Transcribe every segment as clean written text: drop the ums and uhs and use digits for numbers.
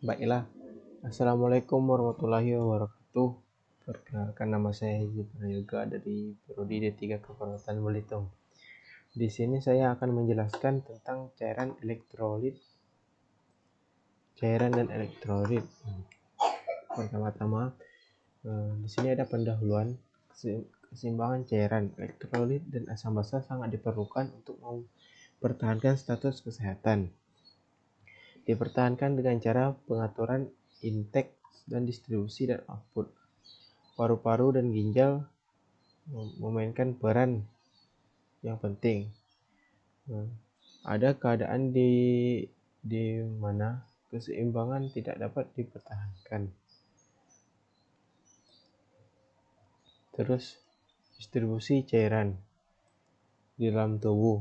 Baiklah, Assalamualaikum warahmatullahi wabarakatuh. Perkenalkan, nama saya Hizmi Prayoga dari Prodi D3 Keperawatan Belitung. Di sini saya akan menjelaskan tentang cairan dan elektrolit. Pertama-tama, di sini ada pendahuluan. Keseimbangan cairan, elektrolit, dan asam basa sangat diperlukan untuk mempertahankan status kesehatan. Dipertahankan dengan cara pengaturan intake dan distribusi dan output. Paru-paru dan ginjal memainkan peran yang penting. Ada keadaan di mana keseimbangan tidak dapat dipertahankan. Terus distribusi cairan di dalam tubuh.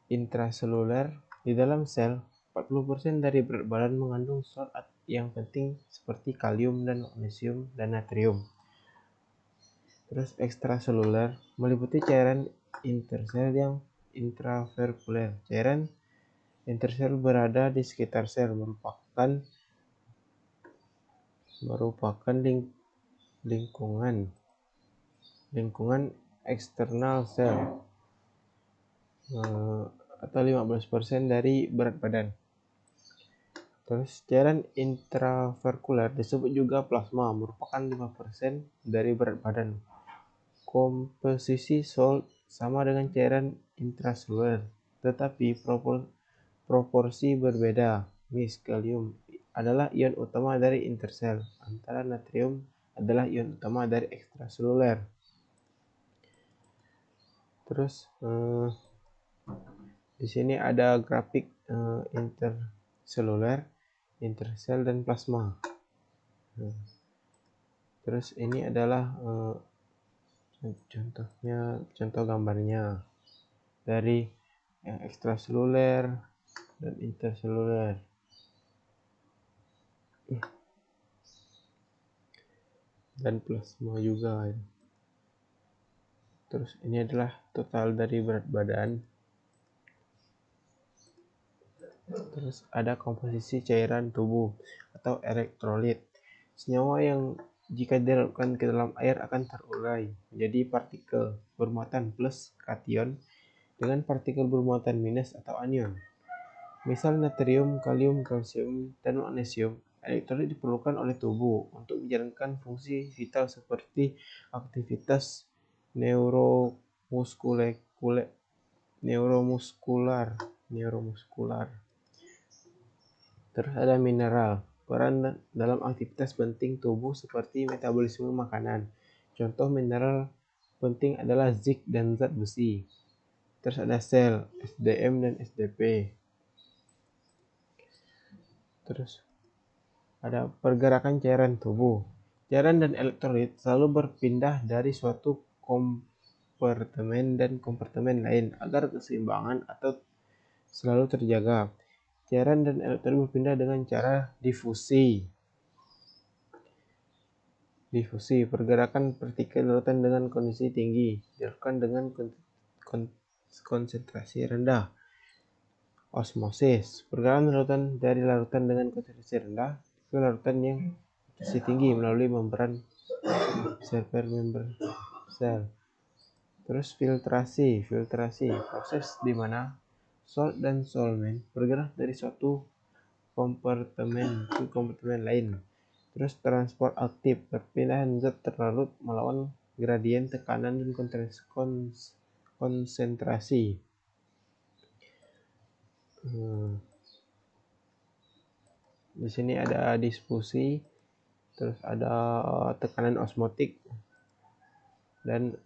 Intraseluler, di dalam sel 40% dari berat badan mengandung zat yang penting seperti kalium dan magnesium dan natrium. Terus ekstraseluler meliputi cairan intersel yang intraversikuler. Cairan intersel berada di sekitar sel, merupakan lingkungan eksternal sel atau 15% dari berat badan. Terus cairan intraversikuler disebut juga plasma, merupakan 5% dari berat badan. Komposisi salt sama dengan cairan intraseluler, tetapi proporsi berbeda. Kalium adalah ion utama dari intersel, antara natrium adalah ion utama dari ekstraseluler. Terus di sini ada grafik interseluler, intersel, dan plasma. Terus ini adalah contoh gambarnya dari yang ekstraseluler dan interseluler. Dan plasma juga. Terus ini adalah total dari berat badan. Terus ada komposisi cairan tubuh atau elektrolit. Senyawa yang jika dilarutkan ke dalam air akan terurai menjadi partikel bermuatan plus kation dengan partikel bermuatan minus atau anion. Misal natrium, kalium, kalsium, dan magnesium. Elektrolit diperlukan oleh tubuh untuk menjalankan fungsi vital seperti aktivitas neuromuskular. Terus ada mineral, peran dalam aktivitas penting tubuh seperti metabolisme makanan. Contoh mineral penting adalah zinc dan zat besi. Terus ada sel, SDM dan SDP. Terus ada pergerakan cairan tubuh. Cairan dan elektrolit selalu berpindah dari suatu kompartemen dan kompartemen lain agar keseimbangan atau selalu terjaga. Cairan dan elektrolit berpindah dengan cara difusi. Pergerakan partikel larutan dengan kondisi tinggi dilakukan dengan konsentrasi rendah. Osmosis, pergerakan larutan dari larutan dengan konsentrasi rendah ke larutan yang konsentrasi tinggi melalui membran sel. Terus filtrasi, proses di mana salt dan solvent bergerak dari suatu kompartemen ke kompartemen lain. Terus transport aktif, perpindahan zat terlarut melawan gradien tekanan dan konsentrasi. Di sini ada difusi, terus ada tekanan osmotik, dan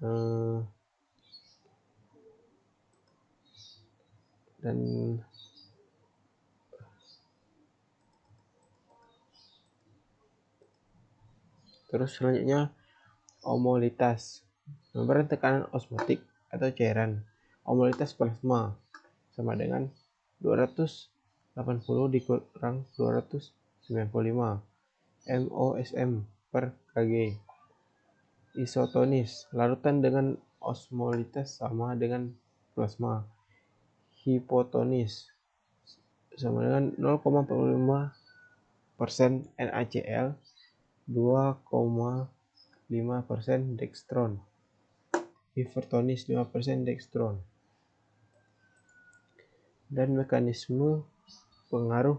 terus selanjutnya omolitas, memberikan tekanan osmotik atau cairan. Omolitas plasma sama dengan 280 dikurang 295 mOSM per kg. Isotonis, larutan dengan osmolitas sama dengan plasma. Hipotonis sama dengan 0,45 NaCl, 2,5% dextron, hipertonis 5% dextron. Dan mekanisme pengaruh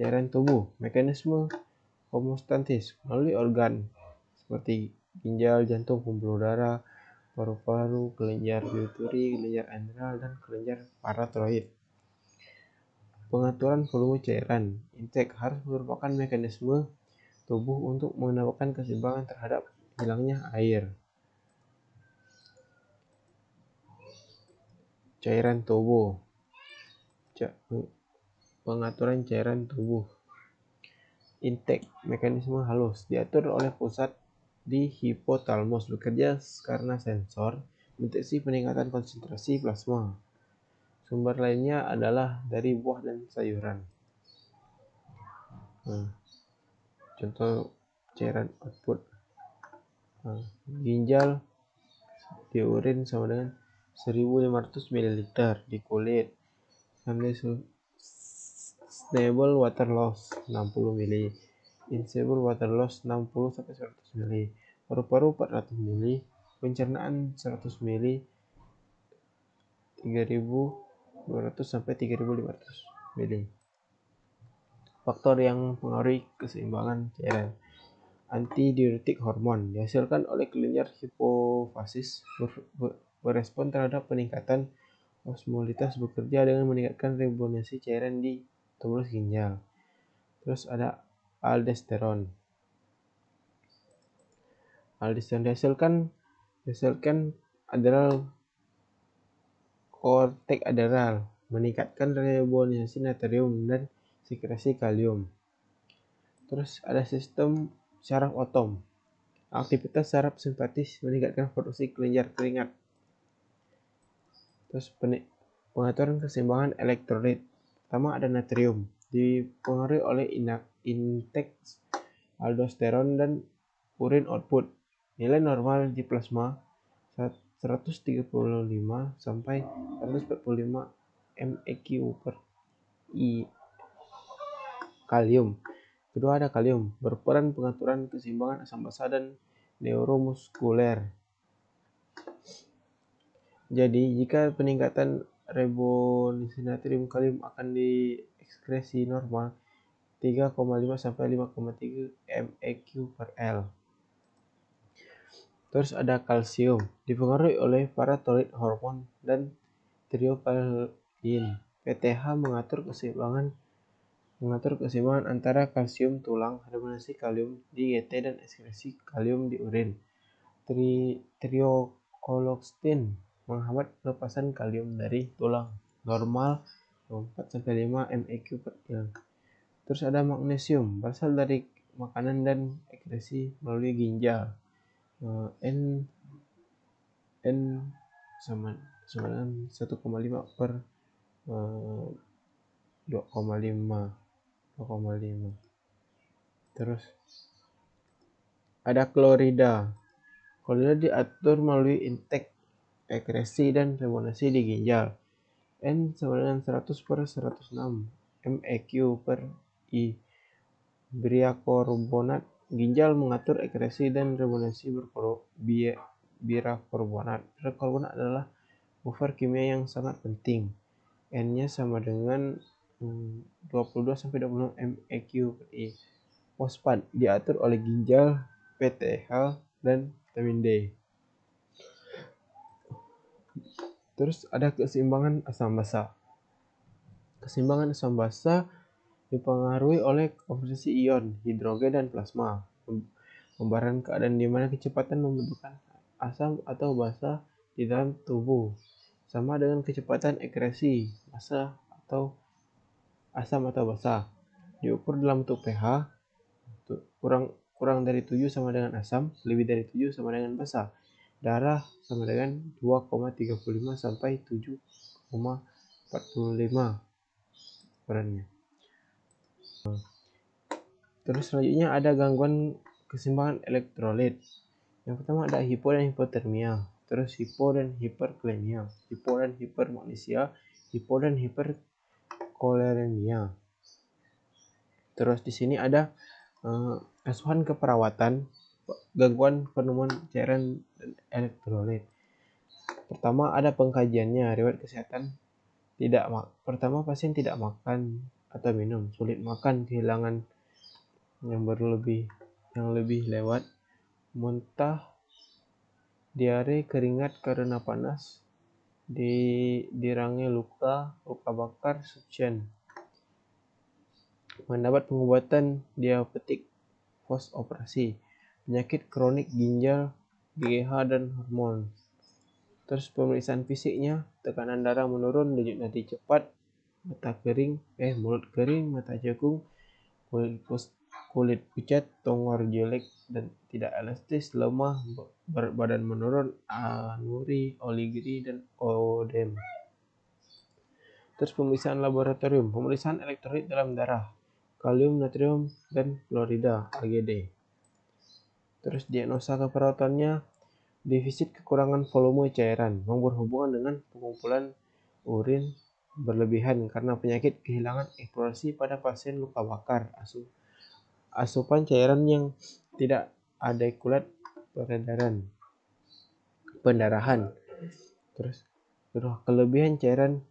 cairan tubuh. Mekanisme homeostatis melalui organ seperti ginjal, jantung, pembuluh darah, paru-paru, kelenjar pituitari, kelenjar adrenal, dan kelenjar paratiroid. Pengaturan volume cairan intake harus merupakan mekanisme tubuh untuk menambahkan keseimbangan terhadap hilangnya air. Cairan tubuh. Pengaturan cairan tubuh. Intake, mekanisme halus, diatur oleh pusat di hipotalamus, bekerja karena sensor mendeteksi peningkatan konsentrasi plasma. Sumber lainnya adalah dari buah dan sayuran. Contoh cairan output. Ginjal di urin sama dengan 1500 ml, di kulit stable water loss 60 ml, insoluble water loss 60-100 ml, paru-paru 400 ml, pencernaan 100 ml, 3200-3500 ml. Faktor yang mempengaruhi keseimbangan cairan. Antidiuretik hormon dihasilkan oleh kelenjar hipofisis berespon terhadap peningkatan osmolitas, bekerja dengan meningkatkan rebonasi cairan di tumulus ginjal. Terus ada aldosteron. Aldosteron dihasilkan adrenal korteks adrenal, meningkatkan rebonisasi natrium dan sekresi kalium. Terus ada sistem saraf otom. Aktivitas saraf simpatis meningkatkan produksi kelenjar keringat. Terus pengaturan keseimbangan elektrolit. Pertama ada natrium, dipengaruhi oleh intake aldosteron dan urin output. Nilai normal di plasma 135 sampai 145 MEq per I. Kalium. Kedua ada kalium, berperan pengaturan keseimbangan asam basa dan neuromuskuler. Jadi, jika peningkatan rebonasi natrium kalium akan diekskresi normal 3,5 sampai 5,3 MEq per L. Terus ada kalsium, dipengaruhi oleh paratiroid hormon dan tirokalin. PTH mengatur keseimbangan antara kalsium tulang, rebonasi kalium di GT, dan ekskresi kalium di urin. Triokolostin menghambat pelepasan kalium dari tulang, normal 4-5 MEq per Il. Terus ada magnesium, berasal dari makanan dan ekskresi melalui ginjal. N sama dengan 1,5 per 2,5. Terus ada klorida. Klorida diatur melalui intake, ekskresi, dan rebonasi di ginjal. N sama dengan 100 per 106 MEq per I. Bikarbonat. Ginjal mengatur ekskresi dan rebonasi bikarbonat. Bikarbonat adalah buffer kimia yang sangat penting. N-nya sama dengan 22-26 MEq per I. Fosfat diatur oleh ginjal, PTH, dan vitamin D. Terus ada keseimbangan asam basa. Keseimbangan asam basa dipengaruhi oleh komposisi ion, hidrogen, dan plasma. Gambaran keadaan di mana kecepatan membentukkan asam atau basa di dalam tubuh sama dengan kecepatan ekskresi massa atau asam atau basa. Diukur dalam bentuk pH, kurang dari 7 sama dengan asam, lebih dari 7 sama dengan basa. Darah sama dengan 2,35 sampai 7,45 ukurannya. Terus selanjutnya ada gangguan keseimbangan elektrolit. Yang pertama ada hipo dan hipotermia, terus hipo dan hiperkalemia, hipo dan hipermagnesia, hipo dan hiperkoleremia. Terus di sini ada asuhan keperawatan, gangguan penemuan cairan dan elektrolit. Pertama ada pengkajiannya, riwayat kesehatan pertama pasien tidak makan atau minum, sulit makan, kehilangan yang lebih lewat, muntah, diare, keringat karena panas, dirangi luka bakar, suction. Mendapat pengobatan diabetik post operasi, penyakit kronik ginjal, GH dan hormon. Terus pemeriksaan fisiknya, tekanan darah menurun, denyut nadi cepat, mulut kering, mata jagung, kulit pucat, tongor jelek dan tidak elastis, lemah, berat badan menurun, anuri, oligiri dan odem. Terus pemeriksaan laboratorium, pemeriksaan elektrolit dalam darah, kalium, natrium, dan klorida, AgD. Terus diagnosa keperawatannya, defisit kekurangan volume cairan, yang berhubungan dengan pengumpulan urin berlebihan karena penyakit kehilangan eksplorasi pada pasien luka bakar, asupan cairan yang tidak adekulat pendarahan. Terus kelebihan cairan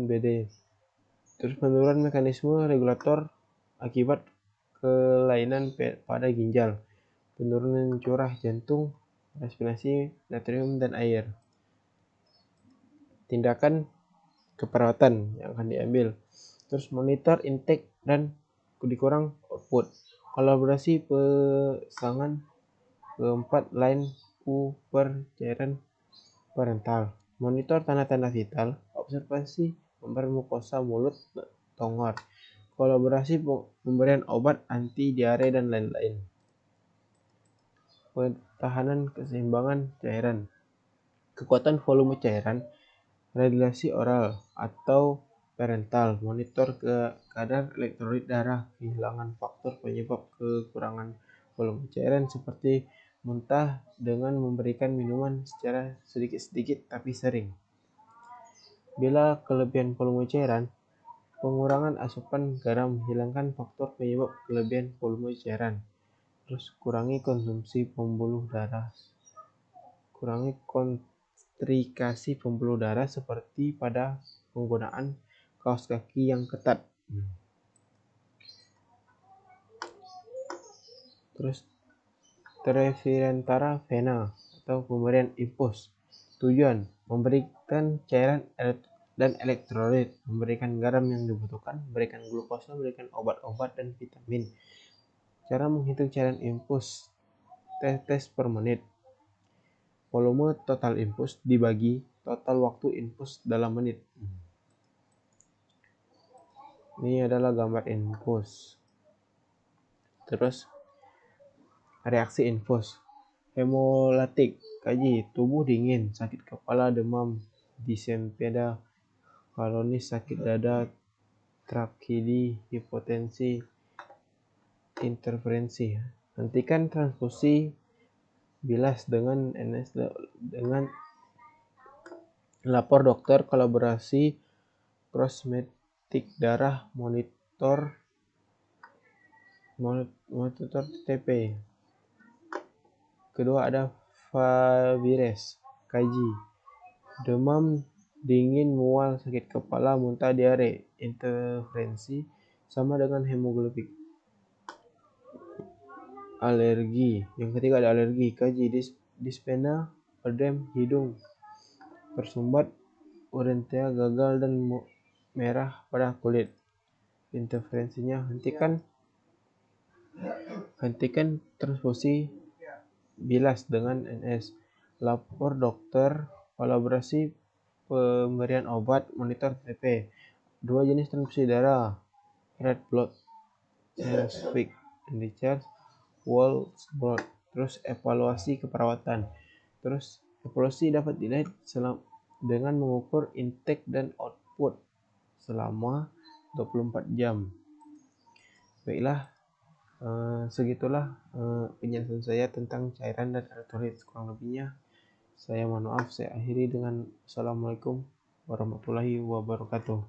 BD. Terus penurunan mekanisme regulator akibat kelainan pada ginjal, penurunan curah jantung, respirasi, natrium dan air. Tindakan keperawatan yang akan diambil, terus monitor intake dan dikurang output, kolaborasi pasangan keempat line U per cairan parental, monitor tanda-tanda vital, observasi membran mukosa mulut, tongor, kolaborasi pemberian obat anti diare dan lain-lain. Pertahanan keseimbangan cairan, kekuatan volume cairan, regulasi oral atau parental, monitor kadar elektrolit darah, kehilangan faktor penyebab kekurangan volume cairan seperti muntah dengan memberikan minuman secara sedikit-sedikit tapi sering. Bila kelebihan volume cairan, pengurangan asupan garam, hilangkan faktor penyebab kelebihan volume cairan. Terus kurangi konsumsi pembuluh darah, kurangi konstrikasi pembuluh darah seperti pada penggunaan kaos kaki yang ketat. Terus trevirentara vena atau pemberian infus. Tujuan memberikan cairan dan elektrolit, memberikan garam yang dibutuhkan, memberikan glukosa, memberikan obat-obat dan vitamin. Cara menghitung cairan infus, tetes per menit. Volume total infus dibagi total waktu infus dalam menit. Ini adalah gambar infus. Terus reaksi infus. Hemolatik, kaji, tubuh dingin, sakit kepala, demam, disempeda, kolonis, sakit dada, trakidi, hipotensi, interferensi. Hentikan transfusi bilas dengan NS dengan lapor dokter, kolaborasi kosmetik darah, monitor TTP. Kedua ada Fabires, kaji, demam, dingin, mual, sakit kepala, muntah, diare, interferensi sama dengan hemoglobin. Alergi, yang ketiga ada alergi, kaji, dispena, edem, hidung tersumbat, urintia gagal dan merah pada kulit. Interferensinya, hentikan transfusi bilas dengan NS, lapor dokter, kolaborasi pemberian obat, monitor TP. Dua jenis transfusi darah, red blood cells weak and discharge, whole blood. Terus evaluasi keperawatan. Terus evaluasi dapat dilihat dengan mengukur intake dan output selama 24 jam. Baiklah, segitulah penjelasan saya tentang cairan dan elektrolit. Kurang lebihnya saya mohon maaf. Saya akhiri dengan Assalamualaikum warahmatullahi wabarakatuh.